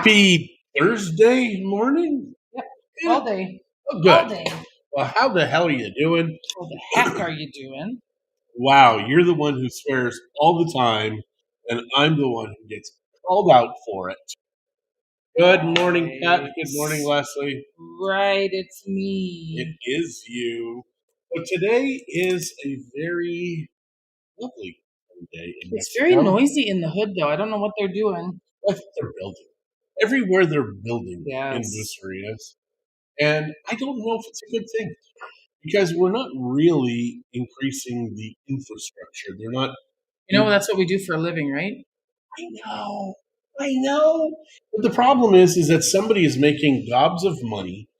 Happy Thursday morning? Yep. Yeah. All day. Oh, good. All day. Well, how the hell are you doing? What the heck are you doing? Wow, you're the one who swears all the time, and I'm the one who gets called out for it. Good morning, Pat. Good morning, Leslie. Right, it's me. It is you. So today is a very lovely day in It's Mexico. very noisy in the hood, though. I don't know what they're doing. I think they're building. Everywhere they're building in Yes. Bucerias. And I don't know if it's a good thing. Because we're not really increasing the infrastructure. They're not. You know, that's what we do for a living, right? I know. But the problem is that somebody is making gobs of money,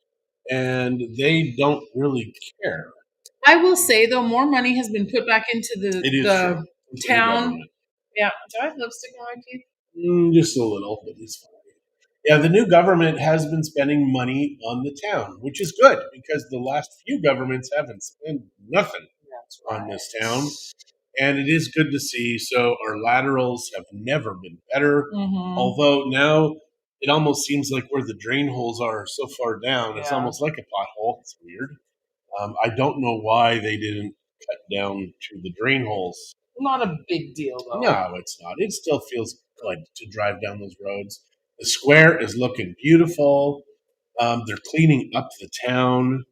and they don't really care. I will say, though, more money has been put back into It is the true. It's the town. government. Yeah. Do I have lipstick on my teeth? Just a little, but it's fine. Yeah, the new government has been spending money on the town, which is good because the last few governments haven't spent nothing on this town. And it is good to see. So our laterals have never been better. Mm-hmm. Although now it almost seems like where the drain holes are so far down, it's almost like a pothole. It's weird. I don't know why they didn't cut down to the drain holes. Not a big deal, though. No, it's not. It still feels good to drive down those roads. The square is looking beautiful. They're cleaning up the town.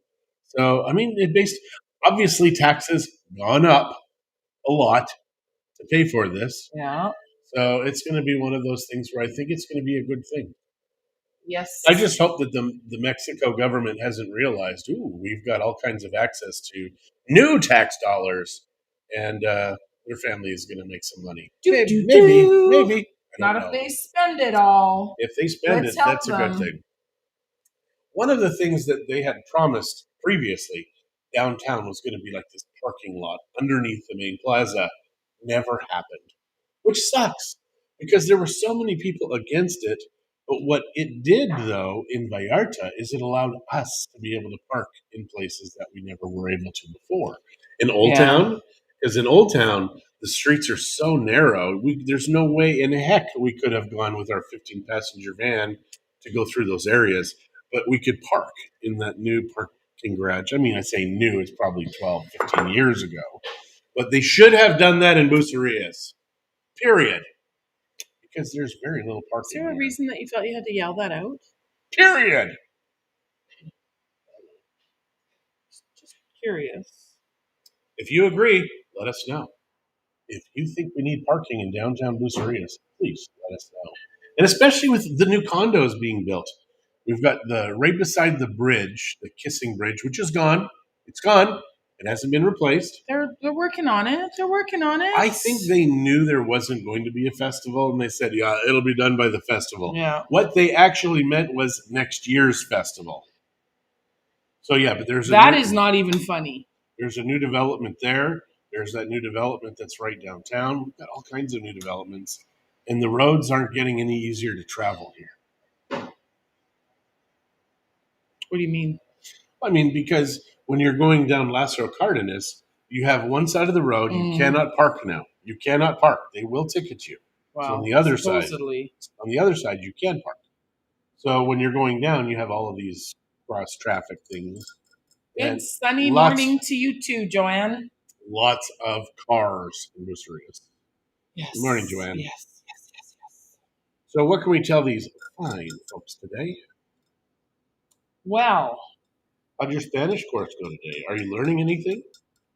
So, I mean, obviously taxes gone up a lot to pay for this. Yeah. So it's going to be one of those things where I think it's going to be a good thing. Yes. I just hope that the Mexico government hasn't realized, we've got all kinds of access to new tax dollars, and their family is going to make some money. Maybe. Not if they spend it all. If they spend Let's it, help that's a good them. thing. One of the things that they had promised previously, downtown was going to be like this parking lot underneath the main plaza. Never happened, which sucks because there were so many people against it. But what it did, though, in Vallarta is it allowed us to be able to park in places that we never were able to before. In Old Town, because in Old Town, the streets are so narrow, there's no way in heck we could have gone with our 15-passenger van to go through those areas. But we could park in that new parking garage. I mean, I say new, it's probably 12, 15 years ago. But they should have done that in Bucerias, period. Because there's very little parking. Is there a reason that you felt you had to yell that out? Period. Just curious. If you agree, let us know. If you think we need parking in downtown Bucerias, please let us know. And especially with the new condos being built. We've got right beside the bridge, the Kissing Bridge, which is gone. It's gone. It hasn't been replaced. They're working on it. I think they knew there wasn't going to be a festival, and they said, yeah, it'll be done by the festival. Yeah. What they actually meant was next year's festival. So, yeah, but that is not even funny. There's a new development there. There's that new development that's right downtown. We've got all kinds of new developments, and the roads aren't getting any easier to travel here. What do you mean? I mean, because when you're going down Lázaro Cárdenas, you have one side of the road. You cannot park now. You cannot park. They will ticket you. Wow. So on the other side, you can park. So when you're going down, you have all of these cross traffic things. Good sunny morning to you too, Joanne. Lots of cars in Bucerias. Yes. Good morning, Joanne. Yes. So what can we tell these fine folks today? Well, how'd your Spanish course go today? Are you learning anything?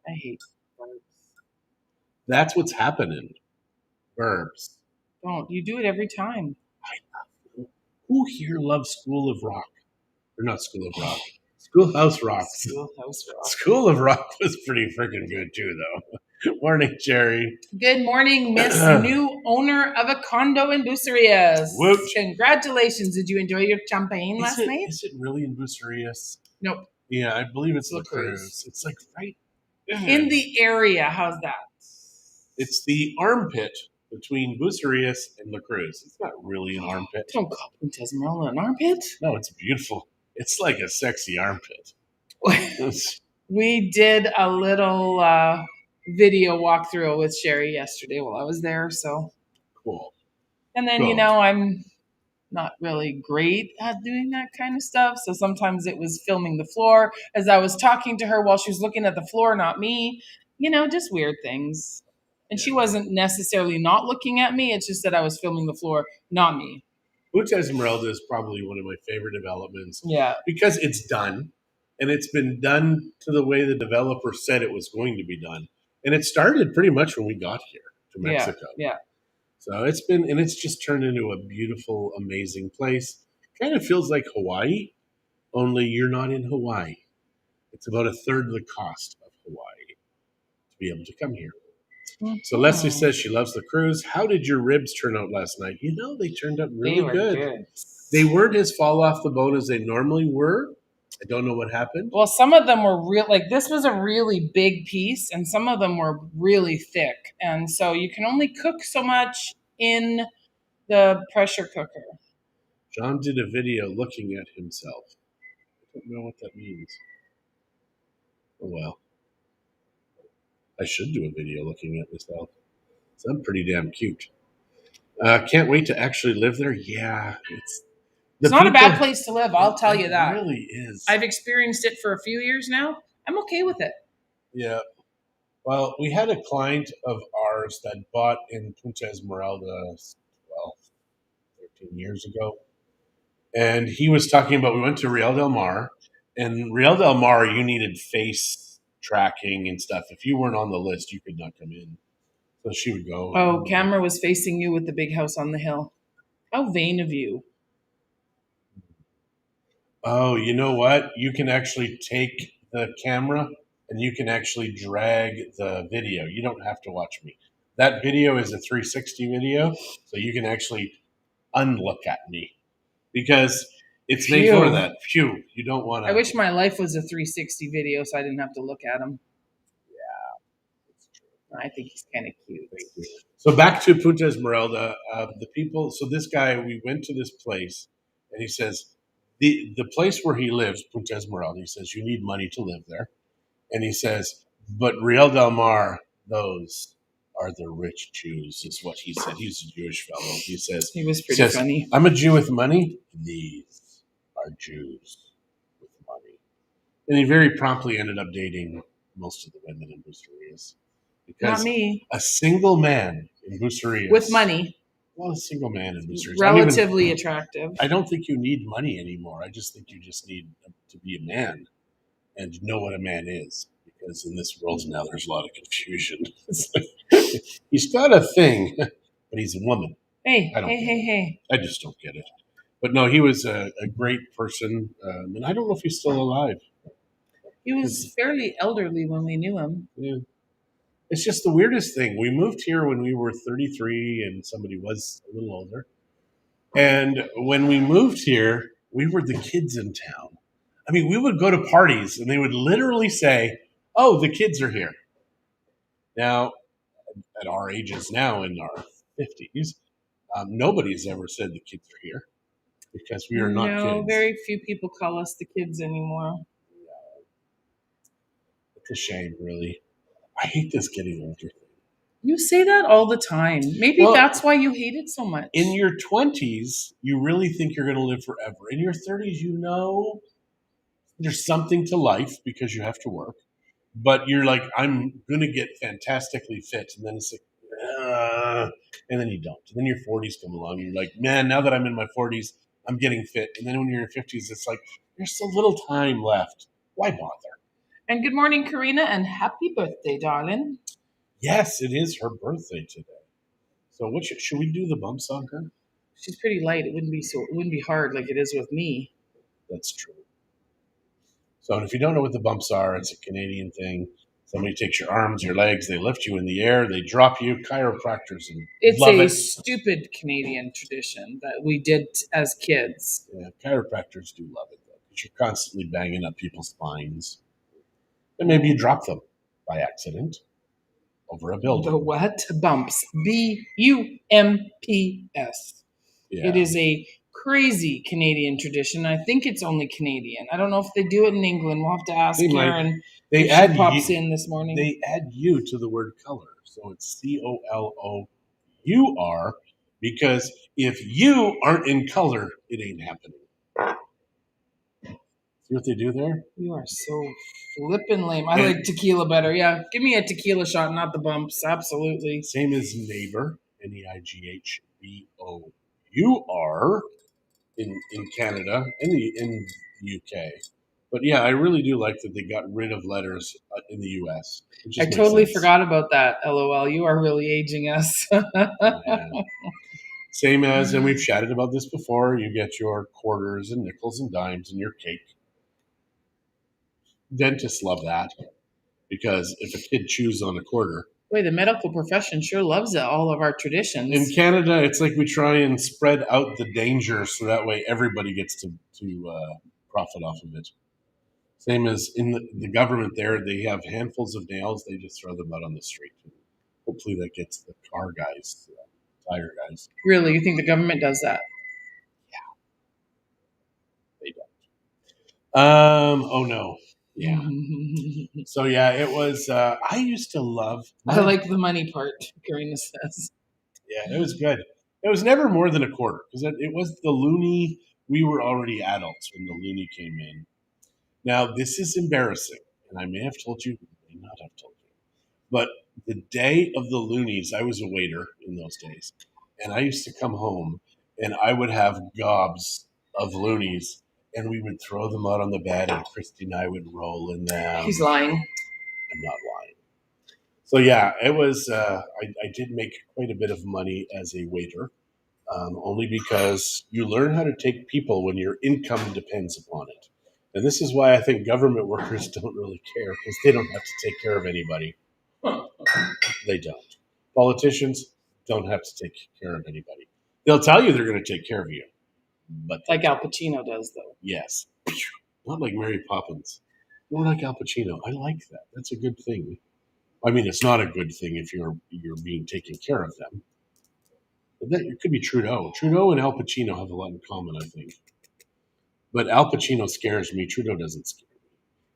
I hate verbs. That's what's happening. Verbs. Don't. You do it every time. Who here loves School of Rock? Or not School of Rock. Schoolhouse Rock. Schoolhouse Rock. School of Rock was pretty freaking good too, though. Morning, Jerry. Good morning, Miss New Owner of a Condo in Bucerias. Whoop. Congratulations. Did you enjoy your champagne last night? Is it really in Bucerias? Nope. Yeah, I believe it's La Cruz. It's like right in the area. How's that? It's the armpit between Bucerias and La Cruz. It's not really an armpit. Don't call Punta Esmeralda an armpit. No, it's beautiful. It's like a sexy armpit. We did a little video walkthrough with Sherry yesterday while I was there. So cool. And then, I'm not really great at doing that kind of stuff. So sometimes it was filming the floor as I was talking to her while she was looking at the floor, not me. Just weird things. And she wasn't necessarily not looking at me. It's just that I was filming the floor, not me. Punta Esmeralda is probably one of my favorite developments Yeah. because it's done, and it's been done to the way the developer said it was going to be done. And it started pretty much when we got here to Mexico. Yeah. So it's just turned into a beautiful, amazing place. Kind of feels like Hawaii, only you're not in Hawaii. It's about a third of the cost of Hawaii to be able to come here. So Leslie says she loves the cruise. How did your ribs turn out last night? They turned out really They were good. They weren't as fall off the bone as they normally were. I don't know what happened. Well, some of them were real, like this was a really big piece, and some of them were really thick. And so you can only cook so much in the pressure cooker. John did a video looking at himself. I don't know what that means. Oh well. I should do a video looking at myself. So I'm pretty damn cute. Can't wait to actually live there. Yeah, it's not a bad place to live. I'll tell you that. It really is. I've experienced it for a few years now. I'm okay with it. Yeah. Well, we had a client of ours that bought in Punta Esmeralda 12, 13 years ago. And he was talking about, we went to Real Del Mar. And Real Del Mar, you needed face tracking and stuff. If you weren't on the list, you could not come in. So she would go. Oh, camera was facing you with the big house on the hill. How vain of you. Oh, you know what? You can actually take the camera and you can actually drag the video. You don't have to watch me. That video is a 360 video, so you can actually unlook at me because it's made for that. Phew, you don't want to. I wish my life was a 360 video so I didn't have to look at him. Yeah, it's true. I think he's kind of cute. Thank you. So back to Punta Esmeralda. The people, so this guy, we went to this place and he says, the place where he lives, Punta Esmeralda, he says, you need money to live there. And he says, but Real Del Mar, those are the rich Jews, is what he said. He's a Jewish fellow. He says, he was pretty funny. I'm a Jew with money. These are Jews with money. And he very promptly ended up dating most of the women in Bucerias. Because not me. A single man in Bucerias. With money. Well, a single man in Bucerias. Relatively attractive. I don't think you need money anymore. I just think you just need to be a man and know what a man is. Because in this world now, there's a lot of confusion. He's got a thing, but he's a woman. Hey. I just don't get it. But no, he was a great person, and I don't know if he's still alive. He was fairly elderly when we knew him. Yeah. It's just the weirdest thing. We moved here when we were 33, and somebody was a little older. And when we moved here, we were the kids in town. I mean, we would go to parties, and they would literally say, oh, the kids are here. Now, at our ages now, in our 50s, nobody's ever said the kids are here because we are not kids. No, very few people call us the kids anymore. Yeah. It's a shame, really. I hate this getting older thing. You say that all the time. Maybe that's why you hate it so much. In your 20s, you really think you're going to live forever. In your 30s, you know there's something to life because you have to work. But you're like, I'm going to get fantastically fit. And then it's like, and then you don't. And then your 40s come along. And you're like, man, now that I'm in my 40s, I'm getting fit. And then when you're in your 50s, it's like, there's so little time left. Why bother? And good morning, Karina, and happy birthday, darling. Yes, it is her birthday today. So what should we do the bumps on her? She's pretty light. It wouldn't be hard like it is with me. That's true. So if you don't know what the bumps are, it's a Canadian thing. Somebody takes your arms, your legs, they lift you in the air, they drop you. Chiropractors and it's stupid Canadian tradition that we did as kids. Yeah, chiropractors do love it though, because you're constantly banging up people's spines, and maybe you drop them by accident over a building. The what? Bumps. BUMPS. Yeah. It is a crazy Canadian tradition. I think it's only Canadian. I don't know if they do it in England. We'll have to ask Karen. They add pops in this morning. They add U to the word color, so it's COLOUR. because if you aren't in color, it ain't happening. See what they do there? You are so flippin' lame. I like tequila better. Yeah, give me a tequila shot, not the bumps. Absolutely. Same as neighbor, Neighbour in Canada and in the UK. But yeah, I really do like that they got rid of letters in the US. It I just makes totally sense. forgot about that. LOL. You are really aging us. Yeah. Same as, and we've chatted about this before, you get your quarters and nickels and dimes in your cake. Dentists love that because if a kid chews on a quarter, Wait, the medical profession sure loves it. All of our in traditions. Canada, it's like we try and spread out the danger so that way everybody gets to profit off of it. Same as in the government there, they have handfuls of nails, they just throw them out on the street. Hopefully that gets the car guys, tire guys. Really, you think the government does that? They don't. Oh no. Yeah. So yeah, it was. I used to love. I like the money part. Karina says. Yeah, it was good. It was never more than a quarter because it was the loony. We were already adults when the loony came in. Now this is embarrassing, and I may have told you, may not have told you, but the day of the loonies, I was a waiter in those days, and I used to come home and I would have gobs of loonies, and we would throw them out on the bed, and Christy and I would roll in them. He's lying. I'm not lying. So yeah, it was. I did make quite a bit of money as a waiter, only because you learn how to take people when your income depends upon it. And this is why I think government workers don't really care because they don't have to take care of anybody. They don't. Politicians don't have to take care of anybody. They'll tell you they're going to take care of you, but Like Al Pacino does, though. yes, not like Mary Poppins. More like Al Pacino. I like that. That's a good thing. I mean, it's not a good thing if you're being taken care of them. But that, it could be Trudeau. Trudeau and Al Pacino have a lot in common, I think. But Al Pacino scares me. Trudeau doesn't scare me.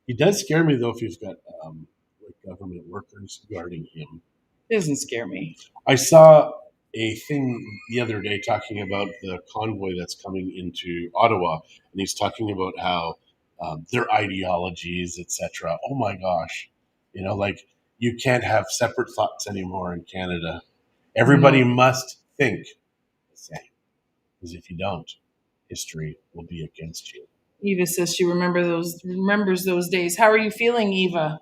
He does scare me though if he's got like government workers guarding him. It doesn't scare me. I saw a thing the other day talking about the convoy that's coming into Ottawa, and he's talking about how their ideologies, etc. Oh my gosh, like you can't have separate thoughts anymore in Canada. Everybody must think the same, because if you don't, history will be against you. Eva says she remembers those days. How are you feeling, Eva?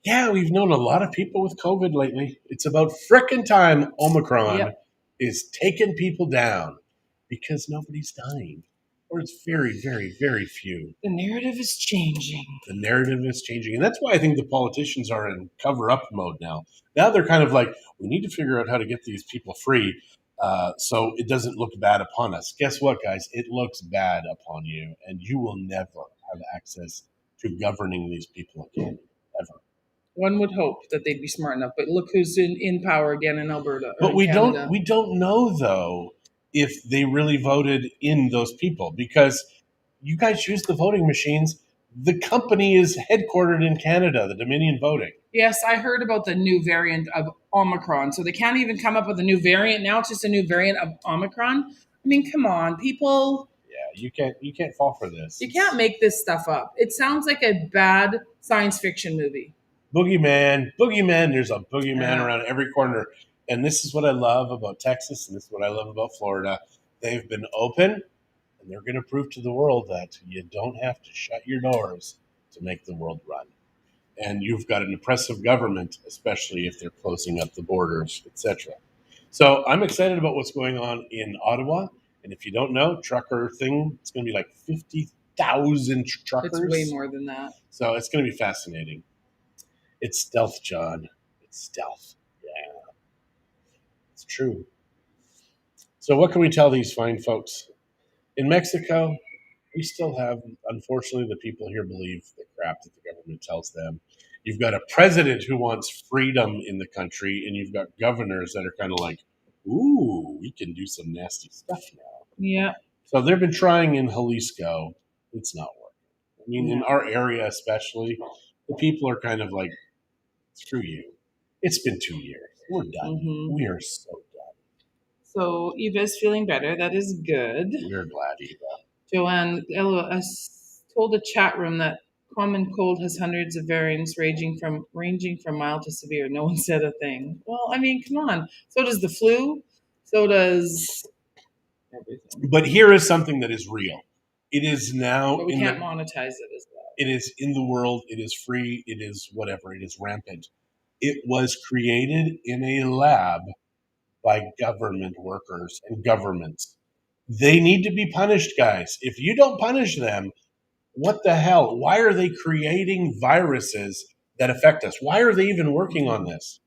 Yeah, we've known a lot of people with COVID lately. It's about frickin' time Omicron is taking people down because nobody's dying. Or it's very, very, very few. The narrative is changing. The narrative is changing. And that's why I think the politicians are in cover up mode now. Now they're kind of like, we need to figure out how to get these people free so it doesn't look bad upon us. Guess what, guys? It looks bad upon you, and you will never have access to governing these people again, ever. One would hope that they'd be smart enough, but look who's in power again in Alberta. But we Canada. don't know though if they really voted in those people because you guys use the voting machines. The company is headquartered in Canada, the Dominion Voting. Yes, I heard about the new variant of Omicron. So they can't even come up with a new variant now. It's just a new variant of Omicron. I mean, come on, people. Yeah, you can't fall for this. You can't make this stuff up. It sounds like a bad science fiction movie. Boogeyman. There's a boogeyman around every corner. And this is what I love about Texas, and this is what I love about Florida. They've been open, and they're going to prove to the world that you don't have to shut your doors to make the world run. And you've got an oppressive government, especially if they're closing up the borders, etc. So I'm excited about what's going on in Ottawa. And if you don't know, trucker thing, it's going to be like 50,000 truckers. It's way more than that. So it's going to be fascinating. It's stealth, John. It's stealth. Yeah. It's true. So what can we tell these fine folks? In Mexico, we still have, unfortunately, the people here believe the crap that the government tells them. You've got a president who wants freedom in the country, and you've got governors that are kind of like, ooh, we can do some nasty stuff now. Yeah. So they've been trying in Jalisco. It's not working. I mean, in our area especially, the people are kind of like, screw you. It's been 2 years. We're done. Mm-hmm. We are so done. So Eva is feeling better. That is good. We're glad, Eva. Joanne told a chat room that common cold has hundreds of variants ranging from mild to severe. No one said a thing. Well, I mean, come on. So does the flu. So does everything. But here is something that is real. It is now But we can't monetize it as well. It is in the world. It is free. It is whatever. It is rampant. It was created in a lab by government workers and governments. They need to be punished, guys. If you don't punish them, what the hell? Why are they creating viruses that affect us? Why are they even working on this?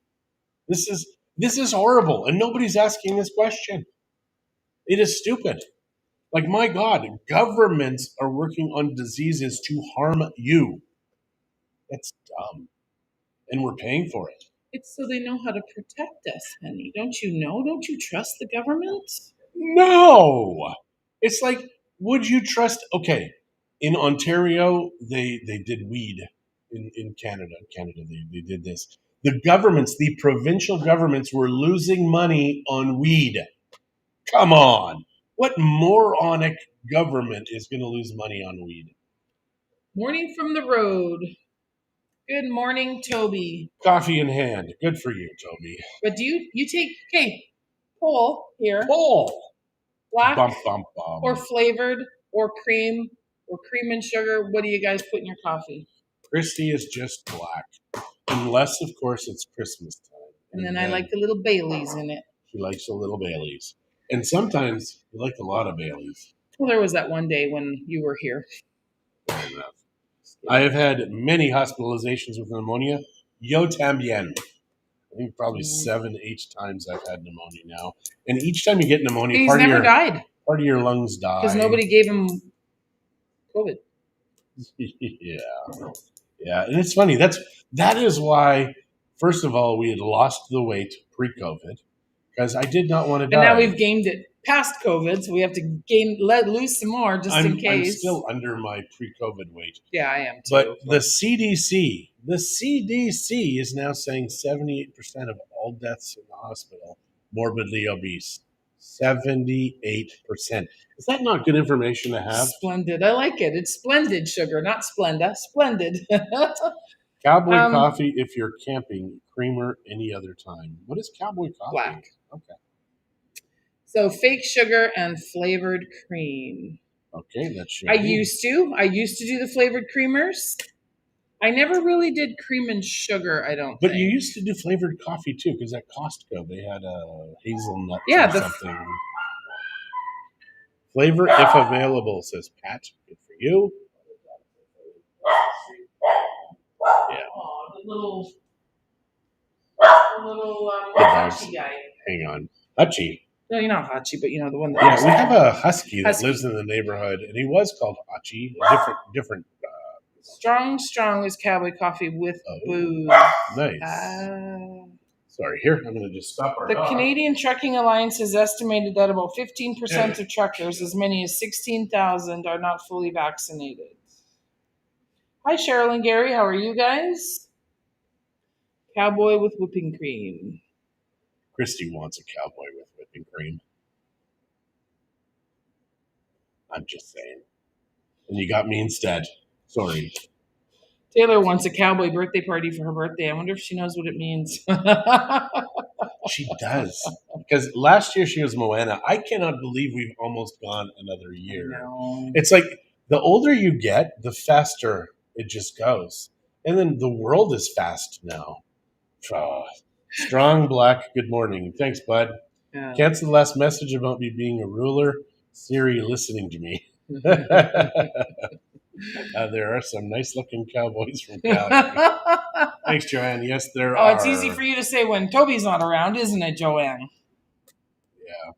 This is horrible, and nobody's asking this question. It is stupid. Like, my God, governments are working on diseases to harm you. That's dumb. And we're paying for it. It's so they know how to protect us, honey. Don't you know? Don't you trust the government? No. It's like, would you trust? Okay, in Ontario, they did weed. In Canada, they did this. The governments, the provincial governments, were losing money on weed. Come on. What moronic government is going to lose money on weed? Morning from the road. Good morning, Toby. Coffee in hand. Good for you, Toby. But do you take, okay, poll here. Poll. Black Bum, bum, bum. or flavored or cream and sugar? What do you guys put in your coffee? Christie is just black. Unless, of course, it's Christmas time. And then I like a little Baileys in it. She likes a little Baileys. And sometimes you like a lot of Baileys. Well, there was that one day when you were here. Fair enough. I have had many hospitalizations with pneumonia. Yo tambien. I think probably 7, 8 times I've had pneumonia now. And each time you get pneumonia, He's never died. Part of your lungs die. Because nobody gave him COVID. Yeah. Yeah. And it's funny. That is why, first of all, we had lost the weight pre-COVID. Because I did not want to die. And now we've gained it past COVID, so we have to lose some more just in case. I'm still under my pre-COVID weight. Yeah, I am too. But the CDC is now saying 78% of all deaths in the hospital morbidly obese. 78%. Is that not good information to have? Splendid. I like it. It's splendid sugar, not Splenda. Splendid. Cowboy coffee if you're camping, creamer any other time. What is cowboy coffee? Black. Okay. So fake sugar and flavored cream. Okay, that's I used to do the flavored creamers. I never really did cream and sugar, I don't think. But you used to do flavored coffee too, because at Costco they had a hazelnut or something. Flavor if available, says Pat. Good for you. Yeah. Oh, the little Hachi guy. Hang on. Hachi. No, you're not Hachi, but you know the one that. Yeah, we have a husky that lives in the neighborhood, and he was called Hachi. Different. Strong is cowboy coffee with booze. Nice. Sorry, here I'm going to just stop our The dog. Canadian Trucking Alliance has estimated that about 15% of truckers, as many as 16,000, are not fully vaccinated. Hi, Cheryl and Gary. How are you guys? Cowboy with whipping cream. Christie wants a cowboy with whipping cream. I'm just saying. And you got me instead. Sorry. Taylor wants a cowboy birthday party for her birthday. I wonder if she knows what it means. She does. Because last year she was Moana. I cannot believe we've almost gone another year. No. It's like the older you get, the faster it just goes. And then the world is fast now. Strong Black, good morning. Thanks, bud. Yeah. Cancel the last message about me being a ruler. Siri listening to me. There are some nice-looking cowboys from Calgary. Thanks, Joanne. Yes, there are. Oh, it's easy for you to say when Toby's not around, isn't it, Joanne? Yeah.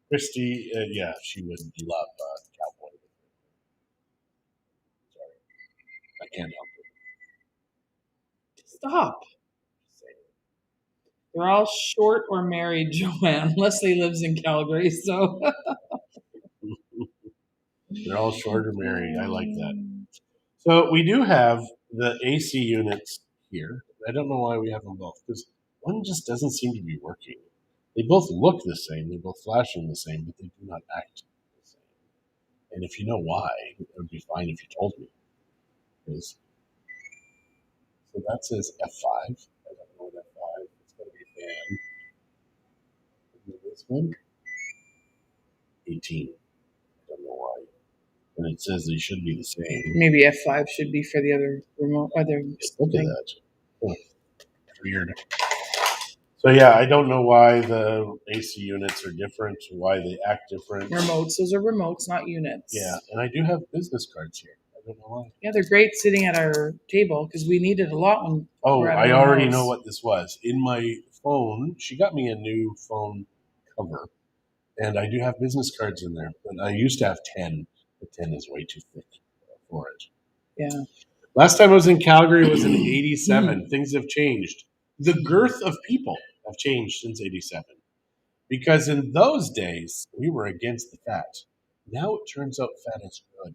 Christie, yeah, she would love cowboy. Sorry. I can't help it. Stop. They're all short or married, Joanne. Leslie lives in Calgary, so. They're all short or married. I like that. So we do have the AC units here. I don't know why we have them both, because one just doesn't seem to be working. They both look the same. They're both flashing the same, but they do not act the same. And if you know why, it would be fine if you told me. 'Cause- So that says F5. I don't know what F5. It's going to be fan. And this one, 18. I don't know why. And it says they should be the same. Maybe F5 should be for the other remote, other Look at thing. that. Oh, weird. So yeah, I don't know why the AC units are different, why they act different. Remotes, those are remotes, not units. Yeah, and I do have business cards here. I don't know why. Yeah, they're great sitting at our table because we needed a lot when Oh, we're at I our already house. know what this was. In my phone, she got me a new phone cover, and I do have business cards in there. But I used to have 10, but 10 is way too thick for it. Yeah. Last time I was in Calgary was in 87. Things have changed. The girth of people have changed since 87. Because in those days, we were against the fat. Now it turns out fat is good.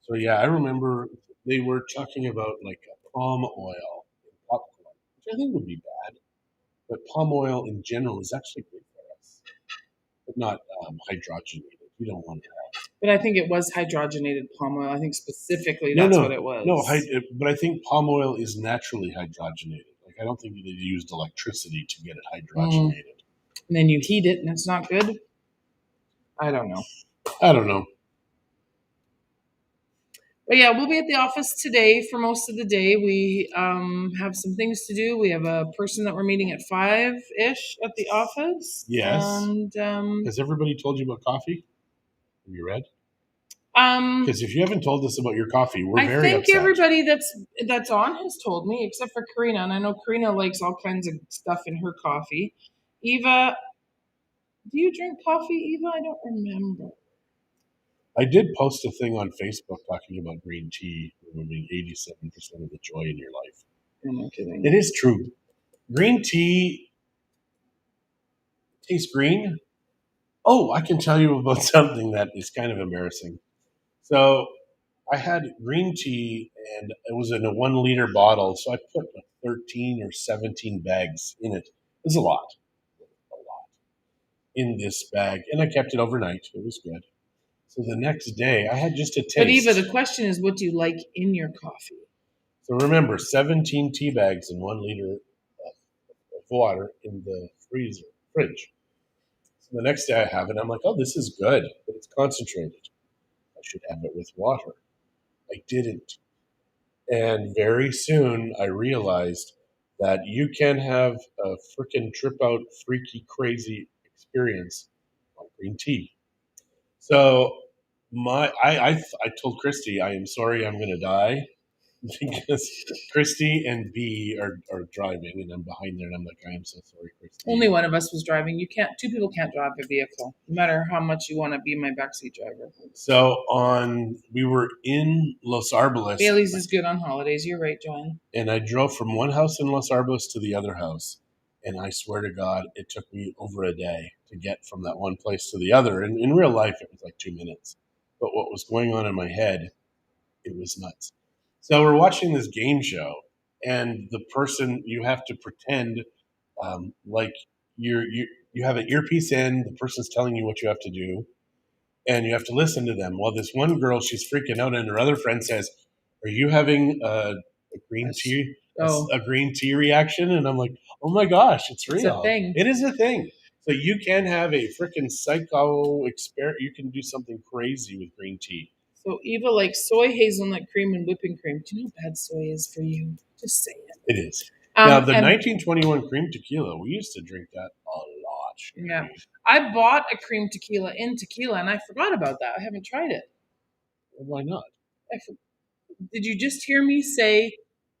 So yeah, I remember they were talking about like palm oil in popcorn, which I think would be bad. But palm oil in general is actually good for us, but not hydrogenated. You don't want that. But I think it was hydrogenated palm oil. I think specifically No, that's no, what it was. no. But I think palm oil is naturally hydrogenated. Like I don't think they used electricity to get it hydrogenated. And then you heat it and it's not good. I don't know. I don't know. But yeah, we'll be at the office today for most of the day. We have some things to do. We have a person that we're meeting at 5-ish at the office. Yes. And Has everybody told you about coffee? Have you read? um Because if you haven't told us about your coffee, we're I very think upset. everybody that's on has told me, except for Karina, and I know Karina likes all kinds of stuff in her coffee. Eva, do you drink coffee, Eva? I don't remember. I did post a thing on Facebook talking about green tea removing 87% of the joy in your life. I'm not kidding. It is true. Green tea tastes green. Oh, I can tell you about something that is kind of embarrassing. So I had green tea and it was in a 1 liter bottle. So I put like 13 or 17 bags in it. It was a lot in this bag. And I kept it overnight. It was good. So the next day I had just a taste. But Eva, the question is, what do you like in your coffee? So remember, 17 tea bags and 1 liter of water in the fridge. So the next day I have it. I'm like, oh, this is good, but it's concentrated. I should have it with water. I didn't. And very soon I realized that you can have a freaking trip out, freaky, crazy experience on green tea. So I told Christy, I am sorry I'm going to die because Christy and B are driving and I'm behind there and I'm like, I am so sorry, Christy. Only one of us was driving. Two people can't drive a vehicle, no matter how much you want to be my backseat driver. So we were in Los Arboles. Bailey's is good on holidays. You're right, John. And I drove from one house in Los Arboles to the other house. And I swear to God, it took me over a day to get from that one place to the other. And in real life, it was like 2 minutes. But what was going on in my head, it was nuts. So we're watching this game show, and the person you have to pretend like you have an earpiece in. The person's telling you what you have to do, and you have to listen to them. Well, this one girl, she's freaking out, and her other friend says, "Are you having a green tea? A green tea reaction?" And I'm like, "Oh my gosh, it's real! It's a thing. It is a thing." So you can have a freaking psycho experiment. You can do something crazy with green tea. So Eva likes soy, hazelnut cream, and whipping cream. Do you know how bad soy is for you? Just saying. It is. Now, the 1921 cream tequila, we used to drink that a lot. Yeah. I bought a cream tequila in tequila, and I forgot about that. I haven't tried it. Well, why not? Did you just hear me say,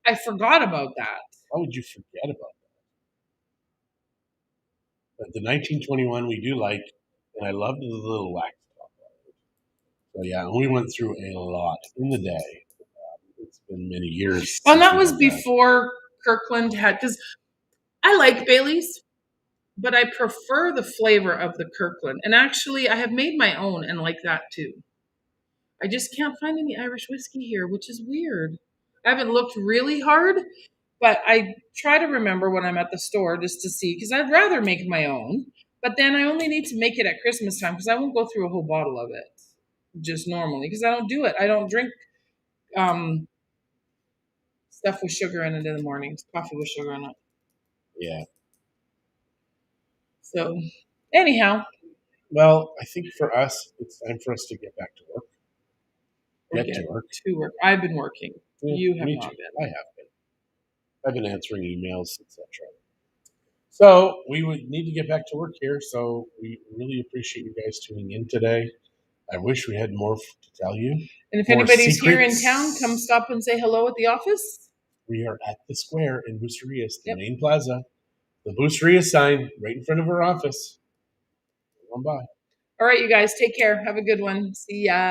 I forgot about that? Why would you forget about that? But the 1921 we do like, and I loved the little wax top on it. So, yeah, we went through a lot in the day. It's been many years. And that was before Kirkland had, because I like Bailey's, but I prefer the flavor of the Kirkland. And actually, I have made my own and like that too. I just can't find any Irish whiskey here, which is weird. I haven't looked really hard, But I try to remember when I'm at the store just to see, because I'd rather make my own. But then I only need to make it at Christmas time because I won't go through a whole bottle of it just normally because I don't do it. I don't drink um, stuff with sugar in it in the mornings, coffee with sugar in it. Yeah. So, anyhow, Well, I think for us, it's time for us to get back to work. or Get get to work. to work. I've been working. Yeah, You have me not too. been. I have been. I've been answering emails, etc. So we would need to get back to work here. So we really appreciate you guys tuning in today. I wish we had more to tell you. And if More anybody's here in secrets. town, come stop and say hello at the office. We are at the square in Bucerias, the Yep. main plaza. The Bucerias sign right in front of our office. Come on by. All right, you guys, take care. Have a good one. See ya.